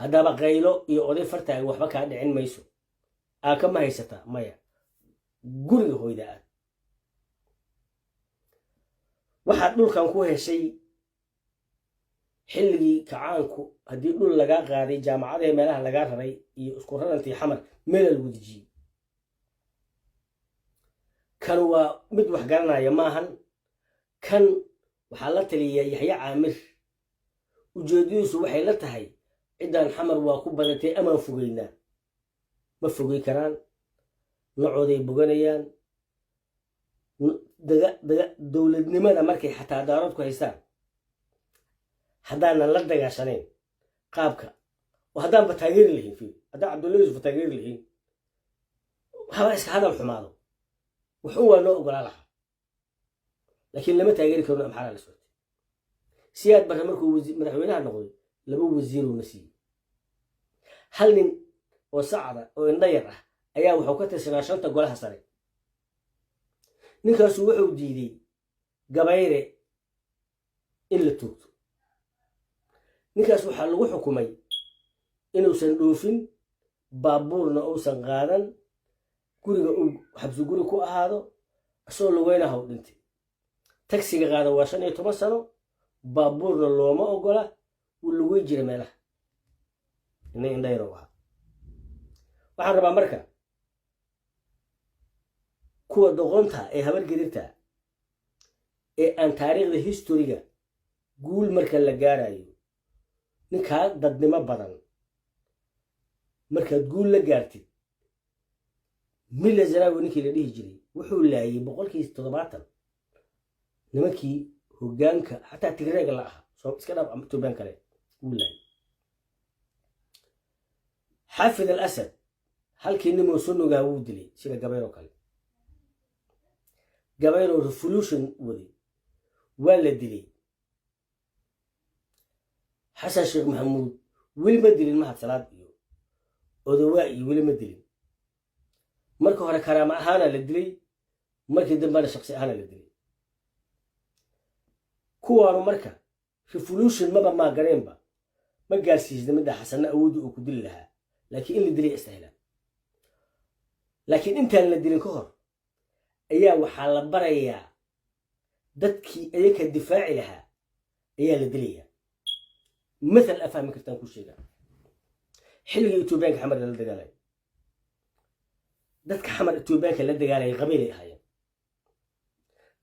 haddaba qaylo iyo oday fartaaga waxba kaa dhicin mayso aaka ma haysataa maya guriga hooyda aad waxaad dhulkan ku heshay xilligii kacaanku haddii dhul lagaa qaaday jaamacadahe meelaha lagaa raray iyo isku rarantii xamar meela lagu dejiyey kan waa mid wax garanaya maahan kan waxaa la taliyaa yaxye caamir ujeedadiisu waxay la tahay ciddaan xamar waa ku badatay amaan fogeynaa ma fogey karaan nocooday boganayaan dowladnimada markay xataa daaroodku haystaan haddaanan la dagaashanayn qaabka oo haddaanba taageeri lahayn fiil haddaan cabdulla yuusuf taageeri lahayn haba iska hadal xumaado wuxuu waa loo ogolaa lahaa laakiin lama taageeri karno amxaara la socotay siyaad barre markuu madaxweynaha noqday 2 wasiiruna siiyey hal nin oo sacda oo indhayar ah ayaa wuxuu ka tirsanaa 5 golaha sare ninkaasu wuxuu diiday gabayre in la toogto ninkaas waxaa lagu xukumay inuusan dhoofin baabuurna uusan qaadan guriga uu xabsi guri ku ahaado asoo lugeynaha u dhintay tagsiga qaada waa 15 sano baabuurna looma ogola wuu lugey jira meelaha inay indhayro ahaa waxaan rabaa marka kuwa doqonta ee habargedirta ee aan taariikhda historiga guul marka la gaarayo ninkaa dadnimo badan markaad guul la gaartid mila zaraawi ninkii la dhihi jiray wuxuu laayay 70% nimankii hoggaanka xataa tigreega la ahaa soo iska dhaaf tuubaan kale wuu laayay xaafid al-asad halkii nimoo sunnugaa wuu dilay sida gabayro kale gabayro revolution waday waa la dilay xasan sheekh maxamuud weli ma dilin mahad salaad iyo odawaa iyo weli ma dilin marka hore karaama ahaana la dilay markii dambana shakhsi ahaana la dilay kuwaanu marka revolution maba maagareenba ما قال سيجد من ده حسن أود وكدل لها لكن اللي دلي استهلا لكن أنت اللي دلي كهر أيا وحال بريا دتكي أيك الدفاع لها أيا اللي دليها مثل أفهم كرتان كل شيء حلو يوتيوبينك حمر اللي دقالي دتك حمر يوتيوبينك اللي دقالي قبيلي هاي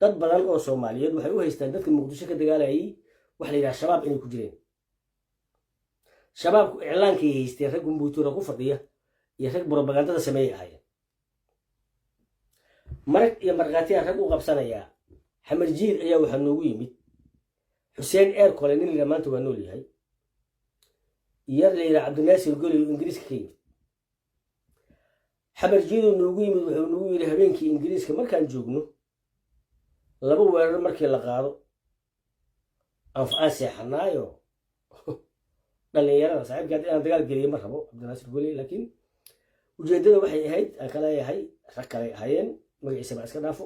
dad badan oo Soomaaliyeed waxay u haystaan dadka Muqdisho ka dagaalayay wax la yiraahdo shabaab inay ku jireen shabaabku iclaankii haystay rag gumbuutura ku fadhiya iyo rag propagandada sameeyay marag iyo marqaati rag u qabsanaya xamar jiir ayaa waxa noogu yimid Xuseen Eer Kole nin la maanta waa nool yahay iyo la yiraahdo Cabdinaasir Goli oo Ingiriiska ka yimid xamar jiir noogu yimid wuxuu noogu yiri habeenkii Ingiriiska markaan joogno laba weerar markii la qaado aan seexanaayo dhalinyarada saaxiibka aan dagaal geliyo ma rabo Cabdinaasir Goli laakiin ujeedada waxay ahayd aan kala yahay rag kale hayeen magaciisa baa iska dhaafo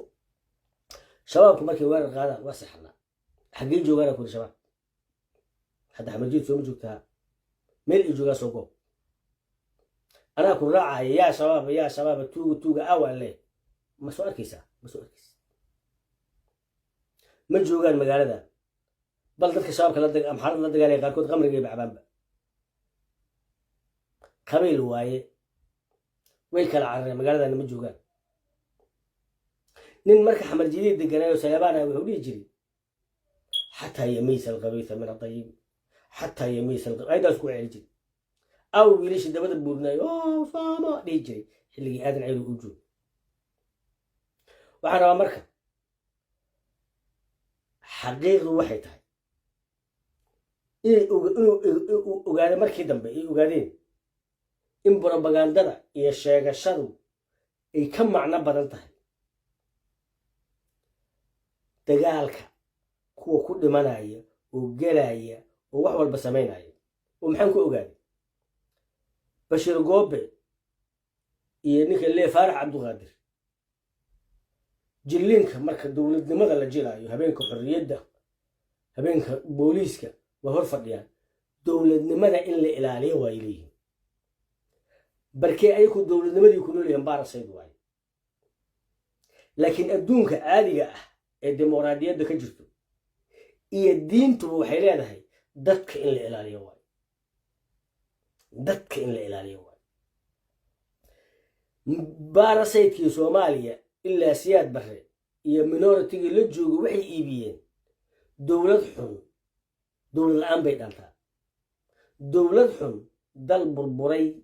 shabaabku markii weerar qaadaan waa seexanaa xagee joogaan ku shabaab hadda xamajiid soo ma joogtaa meel ay joogaan soo goob anaa ku raacay yaa shabaab tuuga awale ma soo arkaysaa ما جوجان مقالة بل ذلك الشباب كلا دق أم حرب لا دقالي قاركود قمر جيب عبان قبيل واي ويكل عرّ مقالة أنا ما جوجان نين مركح حمر جديد دقنا وسيابانا ويقول يجري حتى يميز الخبيث من الطيب حتى يميز أيضا سكوع يجري أو يليش الدبد بورنا فما يجري اللي آذن عيله وجود وحنا مركب حقيقة waxay tahay inuu ogaado markii dambe ay ogaadeen in propagandada iyo sheegashadu ay ka macno badan tahay dagaalka kuwa ku dhimanaya oo galaya oo wax walba sameynaya oo maxaan ku ogaaday Bashir Goobe iyo ninka Lee Faarax Cabduqaadir جلينك مركز دولة لماذا لا جلايو هبينك حرية هبينك بوليسك وهو فديان دولة لماذا إلا إلاليه وإليه بركي أيكو دولة لماذا يكونوا لهم بارا سيدواي لكن أدونك عالية الديمقراطية دك جرتو إيه الدين تروحي لها هي دك إلا إلاليه واي دك إلا إلاليه واي بارا سيدكي سوماليا إلا سياد بحري يا منورتي اللي جوجو وحي إيبيين دولة حن دولة الآن بيدانتا دولة حن دل بربري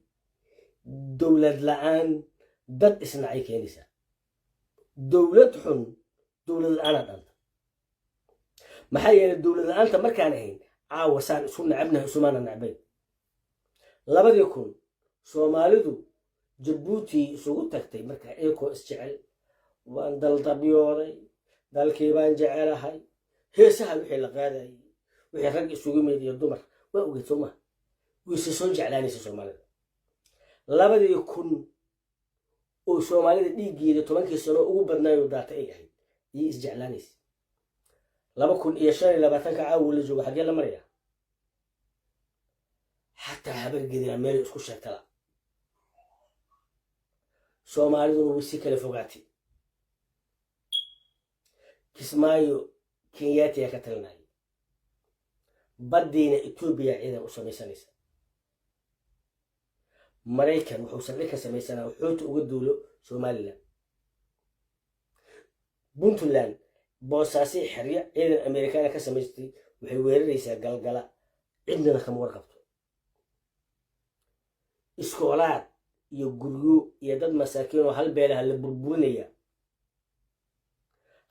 دولة الآن دد إسنعي كنيسة دولة حن دولة الآن دانتا محايا الدولة الآن تمركانهين عاوسان سنة عبنها سمانا نعبين لابد يكون سومالدو جبوتي سوق تكتي مركا إيكو اسجعل وان دل طبيوري دل كيبان جعلها هي سهل وحي لقادة وحي رق سوق ميدي الدمر وأوجد سوما ويسسون جعلاني سومالي لابد يكون oo Soomaalida dhiigeeda 10 sano ugu badnaayo daata ay ahayd iyo isjeclaanis 2025 ka caaw la joogo xagee la maraya hatta habargeeda meel isku sheegtala Soomaalidu wisi kala fogaatay Kismaayo Kenyaati ka talnay badina Ethiopia ciidan u samaysanaysa Mareykan wuxuu saldhig ka samaysanaa wuxuu uga duulo Soomaaliland Puntland boosaasi xiriya ciidan Amerikaan ka samaystay waxay weeraraysaa galgala cidna kama warqabto iskoolaad iyo guryo iyo dad masaakiin oo hal beelaha la burburinaya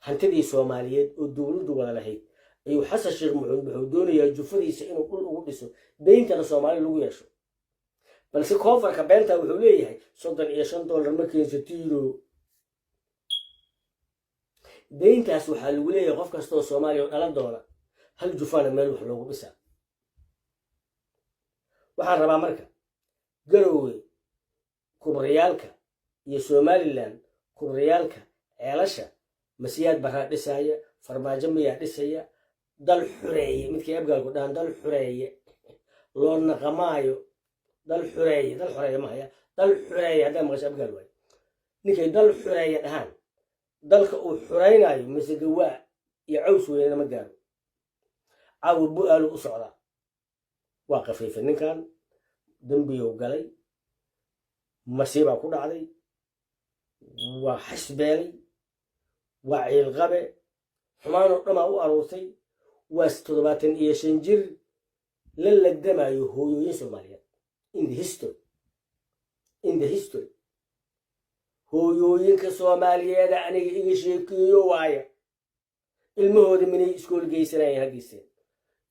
hantidii Soomaaliyeed oo dawladdu wada lahayd ayuu Xasan Sheekh Maxamuud wuxuu doonayaa jufadiisa inuu dhul ugu dhiso deynta Soomaaliya lagu yeesho balse koonfurka beenta wuxuu leeyahay $35 ma keensatiiro deyntaas waxa lagu leeyahay qof kasta oo Soomaaliya dhalan doona hal jufana meel wax loogu dhisaa waxaan rabaa marka Garowe kubriyaalka iyo Somaliland kubriyaalka ceelasha masiyad baraa dhisaya farmaajo miyaa dhisaya dal xureeye midkii abgaalku dhaan dal xureeye loo naqamaayo dal xureeye mahaya dal xureeye haddaa maqasho abgaal waayo ninkay dal xureeye dhahaan dalka uu xuraynayo mise gawaa iyo caws weynena ma gaaro caawa bu-aalu u socdaa waa qafiifay ninkan dembiyow galay masiibaa ku dhacday waa xasbeelay waa ciilqabe xumaanoo dhamaa u aruurtay waa 75 jir la lagdamayo hooyooyin soomaaliyeed in the history hooyooyinka soomaaliyeeda aniga iga sheekeeyo waaya ilmahooda minay iskool geysanayeen haggeyseen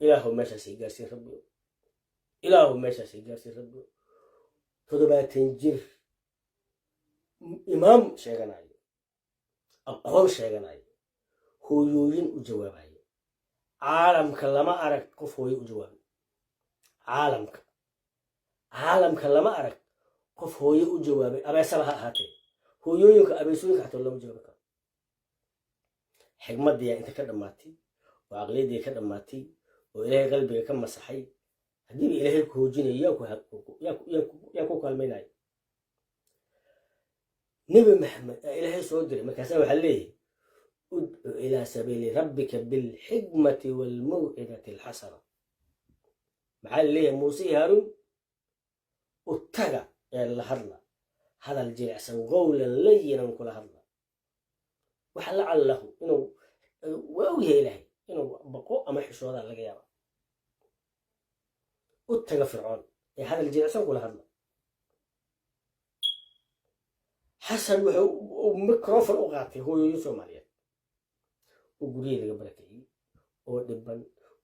ilaahu meeshaasay gaarsiin rabbiyo 70 jir imaam sheeganayo aqoon sheeganayo hooyooyin u jawaabayo caalamka lama arag qof hooyo u jawaabay caalamka lama arag qof hooyo u jawaabay abeesaba ha ahaatee hooyooyinka abeesooyinka xataa looma jawaabi karo xigmaddiyaa inta ka dhammaatay oo aqliyaddii ka dhammaatay oo ilaahay qalbiga ka masaxay haddiiba ilaahay ku hoojinayo yaa ku kaalmaynayo nebi maxamed ilaahay soo diray markaasaa waxaa leeyahay udcu ilaa sabiili rabbika bilxikmati waalmawcidati alxasana maxaa leeyahay muuse iyo haaruun u taga ee la hadla hadal jilicsan qowlan layinan kula hadla waxa lacalahu inuu waa ogyahay ilaahay inuu baqo ama xishoodaa laga yaaba u taga fircoon ee hadal jilicsan kula hadla xasan wuxuu microfon u qaatay hooyooyin soomaaliyeed oo guryaha laga barakeeyey oo dhiban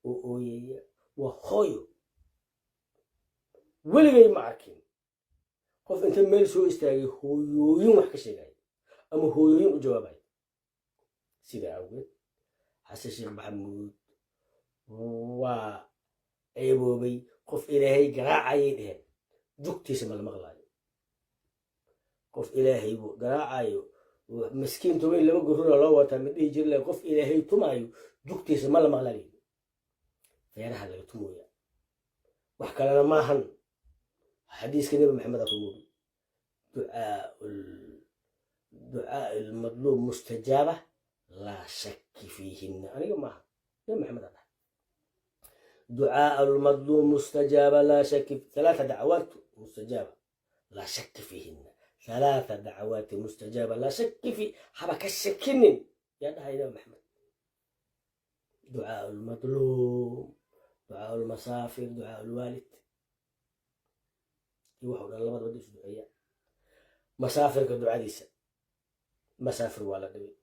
oo ooyeeya waa hooyo weligay ma arkin qof inta meel soo istaagay hooyooyin wax ka sheegaya ama hooyooyin u jawaabayo sidaa awgeed xasan sheekh maxamuud waa ceeboobay qof ilaahay garaacayay dheheen jugtiisa ma la maqlaayo qof ilaahay buu garaacayo maskiin tumay laba gurura loo wataa ma dhihi jirle qof ilaahay tumaayo jugtiisa ma la maqlaayo feeraha laga tumooya wax kalena maahan xadiiska nebi maxamed rumuri ducaa almadluub mustajaaba laa shaki fiihinna aniga maaha nebi maxamed aa dhahay دعاء المظلوم مستجابة لا شك 3 دعوات مستجابة لا شك فيهن 3 دعوات مستجابة لا شك في حبك الشكنين يا ده يا محمد دعاء المظلوم دعاء المسافر دعاء الوالد يوحوا الله ما بديش دعاء مسافر كدعاء ديسا مسافر ولا دبي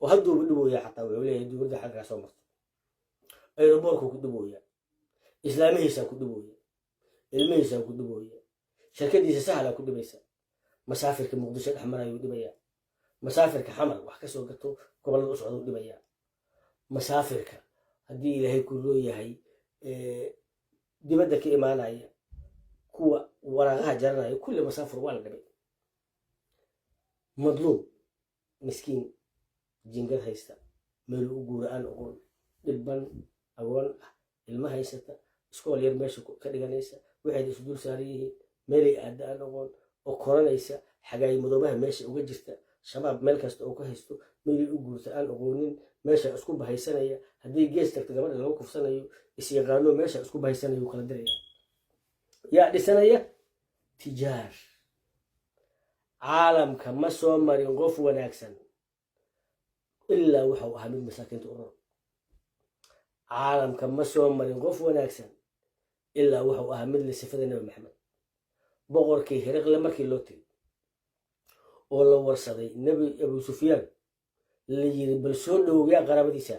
وهدوا بدو يا حتى وعليه يدور ده حق راسه مرت aeroboorku ku dhibooya islaamihiisaa ku dhibooya ilmihiisaa ku dhibooya shirkadiisa sahalaa ku dhibaysa masaafirka muqdisho dhex marayuu dhibayaa masaafirka xamar wax ka soo gato gobollada u socda u dhibayaa masaafirka haddii ilaahay ku looyahay dibadda ka imaanaya kuwa waraaqaha jaranaya kulli masaafir waa la dhibay madluum miskiin jingad haysta meel u guura aan oqon dhibban agoon ah ilma haysata iskool yar meesha ka dhiganaysa waxayd isu dul saaran yihiin meelay aada aan oqon oo koranaysa xagaay madoobaha meesha uga jirta shabaab meel kasta oo ka haysto meelay u guurta aan oqoonin meesha isku bahaysanaya haddii gees tagta gabadha lagu kufsanayo isyaqaano meesha isku bahaysanayo kala diraya yaa dhisanaya tijaar caalamka ma soo marin qof wanaagsan ilaa wuxuu ahaa mid masaakiinta u raro caalamka ma soo marin qof wanaagsan ilaa wuxuu ahaa mid la sifada nebi maxamed boqorkii hiriqle markii loo tegay oo la warsaday nebi abu sufyaan la yiri bal soo dhowow yaa qaraabadiisa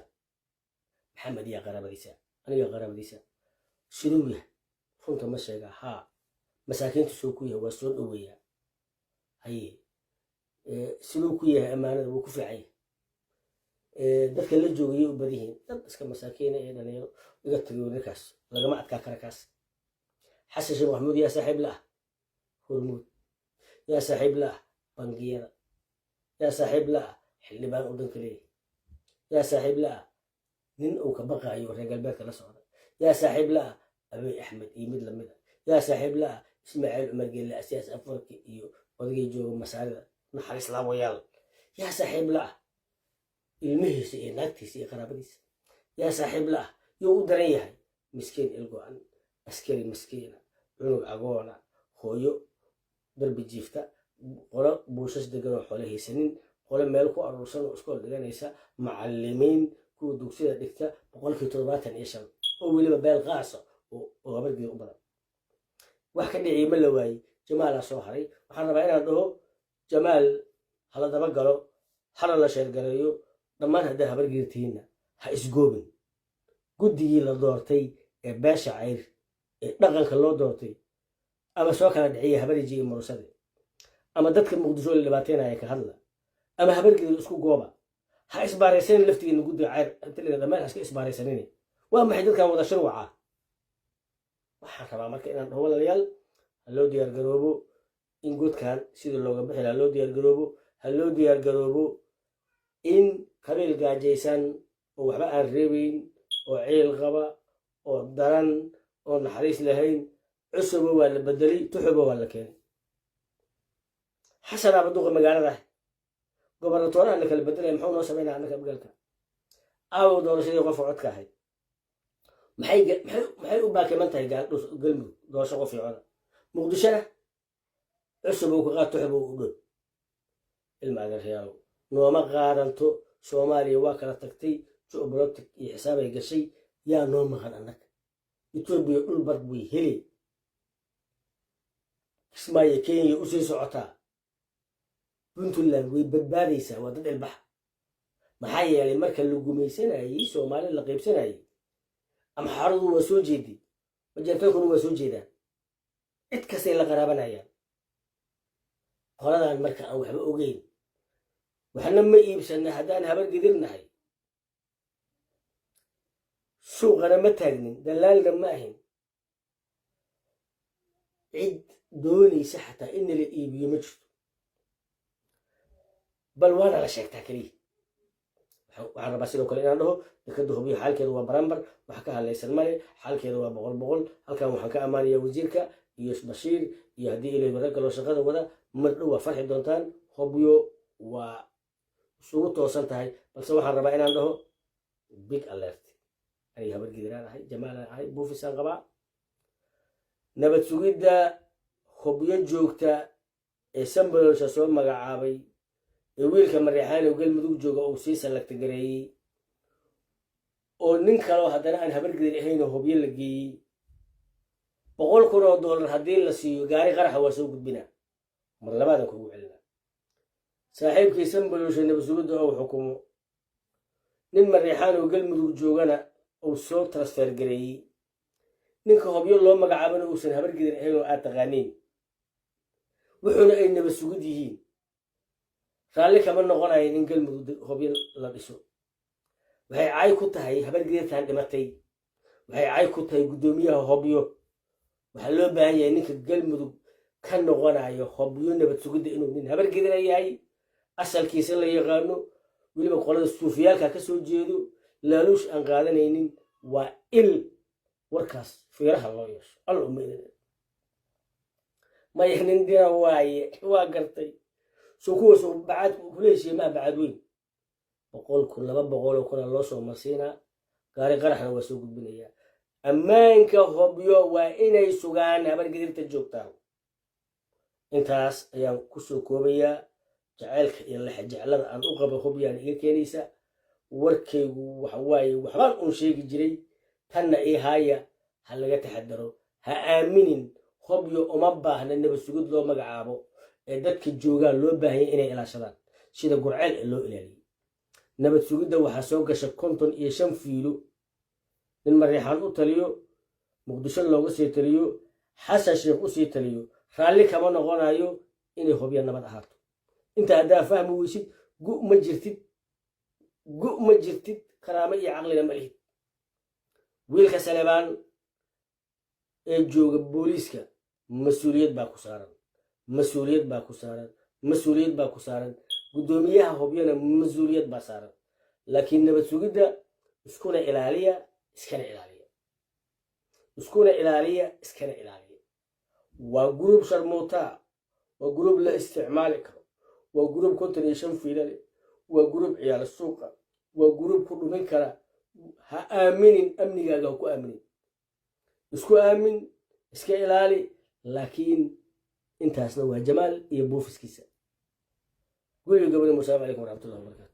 maxamed yaa qaraabadiisa aniga qaraabadiisa siduu yahay runta ma sheega haa masaakiinta soo ku yahay waa soo dhoweeyaa haye siduu ku yahay ammaanada wuu ku fiican yahay dadka la joogayay u badan yihiin dad iska masaakiina ee dhalinyaro iga tagay ninkaas lagama adkaa kara kaas xasan sheekh maxamuud yaa saaxiib la ah hormuud yaa saaxiib la ah bangiyada yaa saaxiib la ah xildhibaan waddanka leeyahay yaa saaxiib la ah nin uu ka baqaayo reer galbeedka la socda yaa saaxiib la ah أبي أحمد إيمد لمدة يا صاحب لا إسماعيل عمر قال لي أساس أفريقي إيو ودقي جو مساعدة نحر إسلام ويال يا صاحب لا المهس إيه نكتس إيه قرابديس يا صاحب لا يو دريها مسكين القوان أسكري مسكينة عنق عقونا خويو درب جيفتا قولا بوشش دقنو حوله سنين قولا مالكو أروسان وإسكول دقنيسا معلمين كو دوكسيدا دكتا بقول في طلباتن إيشان أو ولي ببال غاصة وغبر دي أبدا واحد دعي من لواي جمال صوحري وحنا بقينا عنده جمال هلا دبا قالوا حنا لا شيء قالوا دمان هدا هبر جيرتينا ها اسقوبن قدي لا دورتي باشا عير دقنك لو دورتي أما سو كلا دعيه هبر يجي مرسده أما دتك مقدسو اللي باتينا هيك هلا أما هبر جير اسكو قوبا ها اسباريسين لفتي إنه قدي عير أنت اللي دمان اسكو اسباريسيني وأما حدد كان ودا شروعه waxaan rabaa marka inaan dhaho walaalayaal ha loo diyaar garoobo in godkan sida looga bixi lahaa loo diyaar garoobo ha loo diyaar garoobo in qabiil gaajaysan oo waxba aan reebayn oo ciil qaba oo daran oo naxariis lahayn cusubo waa la bedelay tuxubo waa la keenay xasan abaduqa magaalada gobernatooraha la kala bedelay muxuu noo sameynaa annaka magaalka aawo doorashadii qofka codka ahayd maxay u baakiman tahay galmudug doorasho qof fiicana muqdishona cusub uu ka qaato xub u dhow ilma agaryaalo nooma qaadanto soomaaliya waa kala tagtay geopolitic iyo xisaabay gashay yaa noo maqan annaga etoobiya dhul bar way heli kismaayo kenya u sii socotaa puntland way badbaadaysaa waa dad ilbaxa maxaa yeelay marka la gumaysanayay soomaali la qaybsanayay أم حارضوا وسوجدي وجنتكم وسوجدا إتكسر لقرابنا قالنا المركة أو حب أوجين وحنا ما يبسنا هدان هبل قدرنا هاي سوق أنا ما تهجن دلال دماهن عد دوني سحته إن الإيب يمجد بل وانا على شيء تاكليه waxaan rabaa sidoo kale inaan dhaho dekada hubiyo xaalkeedu waa barambar wax ka hadlaysan male xaalkeedu waa boqol halkan waxaan ka ammaanayaa wasiirka iyo bashiir iyo haddii ilay ragga loo shaqada wada mar dhow waa farxi doontaan hubiyo waa isugu toosan tahay balse waxaan rabaa inaan dhaho big alert ay habar gidiraan ahay jamaalan ahay buufisaan qabaa nabad sugidda hubiyo joogta ee sambalolsha soo magacaabay wiilka Maryaxaan oo galmudug jooga oo sii salagta gareeyay oo nin kale oo haddana aan habar gidin ahayn oo hubiyo la geeyay $100,000 haddii la siiyo gaari qaraxa waa soo gudbinaa mar labaadan kugu celina saaxiibkii sambalolsha nabad sugidda oo xukumo nin Maryaxaan oo galmudug joogana oo soo transfer gareeyay ninka hubiyo loo magacaabana uusan habar gidin ahayn oo aad taqaaniin wuxuuna ay nabad sugid yihiin raalli kama noqonayo in galmudug hubiyo la dhiso waxay caay ku tahay habar gidirtaan dhimatay waxay caay ku tahay guddoomiyaha hubiyo waxaa loo baahan yahay ninka galmudug ka noqonayo hubiyo nabad sugidda inuu nin habar gidira yahay asalkiisa la yaqaano weliba qolada suufiyaalka ka soo jeedo laaluush aan qaadanaynin waa il warkaas fiiraha loo yeesho alla umaydana maya nin dira waaye waa gartay سوكو سو بعد كلش ما بعد وين بقول كل ما بقول وكنا لوسو مسينا قاري قرحنا وسوق البنية أما إنك هبيو وإن يسوقان هبل قدر تجوبتاه إنتاس أيام كسو كوبيا جعلك يلا جعلنا أن أقرب هبيا إلى كنيسة وركي وحواي وحوان أنشيك جري تنا إيه هاي هلا تحضروا هآمنين هبيو أمبا هن بسجود لو مجعابو dadka joogaan loo baahan yahay inay ilaashadaan sida gurceel loo ilaaliyo nabad sugidda waxa soo gasha 55 fiilo nin Maryaxaan u taliyo muqdisho looga sii taliyo xasan sheekh u sii taliyo raalli kama noqonayo inay hubiyo nabad ahaato inta hadaa fahmi weysid gu ma jirtid karaama iyo aqlina ma lihid wiilka Salebaan ee jooga booliiska mas'uuliyad baa ku saaran مسؤوليات باكو سارن قدوميها هوبيانا مسؤوليات با سارن لكن نبت سوغيدا اسكونا إلالية اسكنا إلالية اسكونا إلالية اسكنا إلالية وجروب شرموتا وجروب لا استعمالك وجروب كونتريشن في لالي وجروب عيال السوق وجروب كل من كلا هآمن أمني جاكو كآمن اسكو آمن اسكا إلالي لكن انت أصلا جمال يبوفس كيسا قولي قبل المسلم عليكم ورحمة الله وبركاته.